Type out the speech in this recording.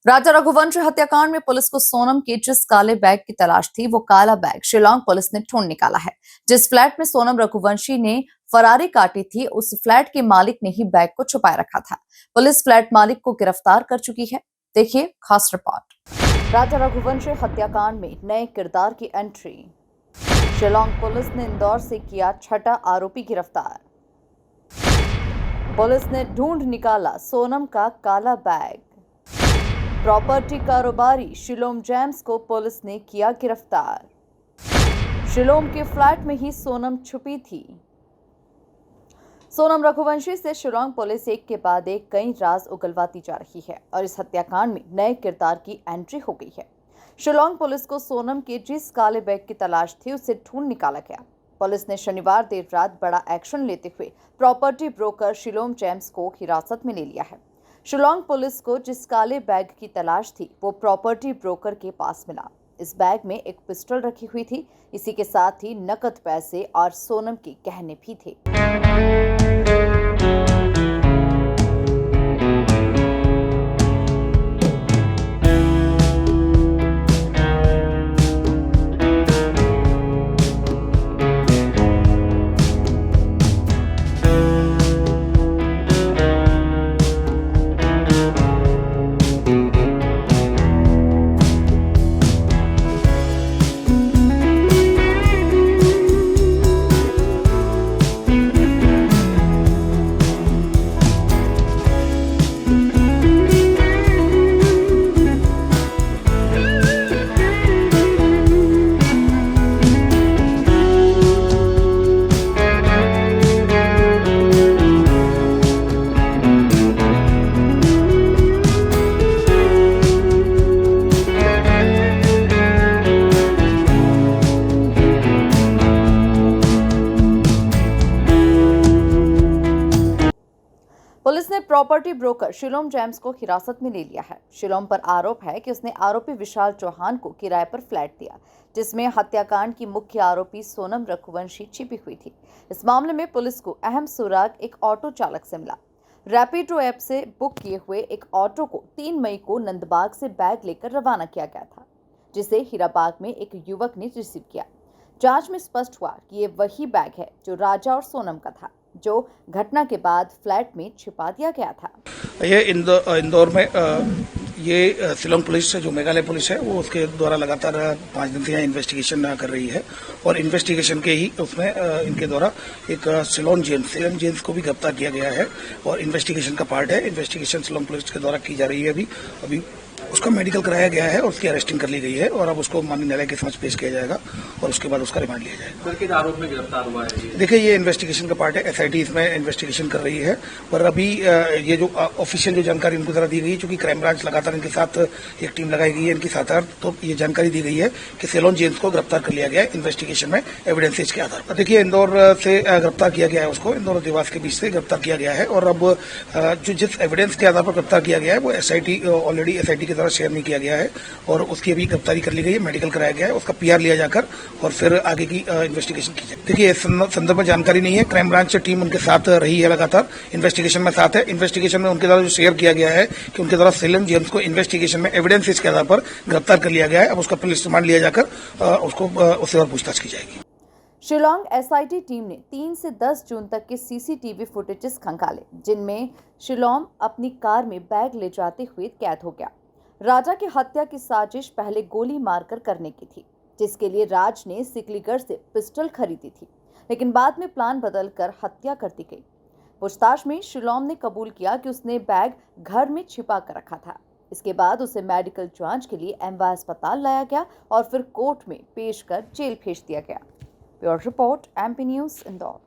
राजा रघुवंश हत्याकांड में पुलिस को सोनम के जिस काले बैग की तलाश थी, वो काला बैग शिलांग पुलिस ने ढूंढ निकाला है। जिस फ्लैट में सोनम रघुवंशी ने फरारी काटी थी, उस फ्लैट के मालिक ने ही बैग को छुपाए रखा था। पुलिस फ्लैट मालिक को गिरफ्तार कर चुकी है। देखिए खास रिपोर्ट। राजा रघुवंशी हत्याकांड में नए किरदार की एंट्री। शिलांग पुलिस ने इंदौर से किया छठा आरोपी गिरफ्तार। पुलिस ने ढूंढ निकाला सोनम का काला बैग। प्रॉपर्टी कारोबारी शिलोम जेम्स को पुलिस ने किया गिरफ्तार। शिलोम के फ्लैट में ही सोनम छुपी थी। सोनम रघुवंशी से शिलांग पुलिस एक के बाद एक कई राज उगलवाती जा रही है और इस हत्याकांड में नए किरदार की एंट्री हो गई है। शिलांग पुलिस को सोनम के जिस काले बैग की तलाश थी, उसे ढूंढ निकाला गया। पुलिस ने शनिवार देर रात बड़ा एक्शन लेते हुए प्रॉपर्टी ब्रोकर शिलोम जेम्स को हिरासत में ले लिया है। शिलांग पुलिस को जिस काले बैग की तलाश थी, वो प्रॉपर्टी ब्रोकर के पास मिला। इस बैग में एक पिस्टल रखी हुई थी। इसी के साथ ही नकद पैसे और सोनम के गहने भी थे। पुलिस ने प्रॉपर्टी ब्रोकर शिलोम जेम्स को हिरासत में ले लिया है। शिलोम पर आरोप है कि उसने आरोपी विशाल चौहान को किराए पर फ्लैट दिया, जिसमें हत्याकांड की मुख्य आरोपी सोनम रघुवंशी छिपी हुई थी। इस मामले में पुलिस को अहम सुराग एक ऑटो चालक से मिला। रैपिडो ऐप से बुक किए हुए एक ऑटो को 3 मई को नंदबाग से बैग लेकर रवाना किया गया था, जिसे हीराबाग में एक युवक ने रिसीव किया। जांच में स्पष्ट हुआ कि ये वही बैग है जो राजा और सोनम का था, जो घटना के बाद फ्लैट में छिपा दिया गया था। ये इंदौर में ये शिलोंग पुलिस जो मेघालय पुलिस है, वो उसके द्वारा लगातार 5 दिन से यहाँ इन्वेस्टिगेशन कर रही है और इन्वेस्टिगेशन के ही उसमें इनके द्वारा एक शिलोंग जेम्स को भी गिरफ्तार किया गया है और इन्वेस्टिगेशन का पार्ट है। इन्वेस्टिगेशन शिलोंग पुलिस के द्वारा की जा रही है। अभी उसका मेडिकल कराया गया है और उसकी अरेस्टिंग कर ली गई है और अब उसको माननीय न्यायालय के समक्ष पेश किया जाएगा और उसके बाद उसका रिमांड लिया जाएगा। किस आरोप में गिरफ्तार हुआ है? देखिए, ये इन्वेस्टिगेशन का पार्ट है। एसआईटी इसमें इन्वेस्टिगेशन कर रही है और अभी ये जो ऑफिशियल जो जानकारी इनको जरा दी गई है, चूंकि क्राइम ब्रांच लगातार इनके साथ एक टीम लगाई गई है इनके साथ, तो ये जानकारी दी गई है कि शिलोंग जेम्स को गिरफ्तार कर लिया गया है इन्वेस्टिगेशन में एविडेंसेज के आधार पर। देखिए, इंदौर से गिरफ्तार किया गया है, उसको इंदौर और देवास के बीच से गिरफ्तार किया गया है और अब जो जिस एविडेंस के आधार पर गिरफ्तार किया गया है, वो ऑलरेडी एसआईटी के द्वारा शेयर नहीं किया गया है और उसकी अभी गिरफ्तारी कर ली गई है, मेडिकल कराया गया है, उसका पीआर लिया जाकर और फिर आगे की इन्वेस्टिगेशन की जाए। देखिए, इस संदर्भ में जानकारी नहीं है। क्राइम ब्रांच टीम उनके साथ रही है, लगातार इन्वेस्टिगेशन में साथ है। इन्वेस्टिगेशन में उनके द्वारा जो शेयर किया गया है कि उनके द्वारा शिलोंग जेम्स को इन्वेस्टिगेशन में एविडेंसेज के आधार पर गिरफ्तार कर लिया गया है। अब उसका पुलिस रिमांड लिया जाकर उससे और पूछताछ की जाएगी। शिलांग एसआईटी टीम ने 3 से 10 जून तक के सीसीटीवी फुटेजेस खंगाले, जिनमें शिलोंग अपनी कार में बैग ले जाते हुए कैद हो गया। राजा की हत्या की साजिश पहले गोली मारकर करने की थी, जिसके लिए राज ने सिकलीगढ़ से पिस्टल खरीदी थी, लेकिन बाद में प्लान बदलकर हत्या कर दी गई। पूछताछ में शिलोंग ने कबूल किया कि उसने बैग घर में छिपा कर रखा था। इसके बाद उसे मेडिकल जांच के लिए एमवाय अस्पताल लाया गया और फिर कोर्ट में पेश कर जेल भेज दिया गया। Bureau report, MP news, Indore.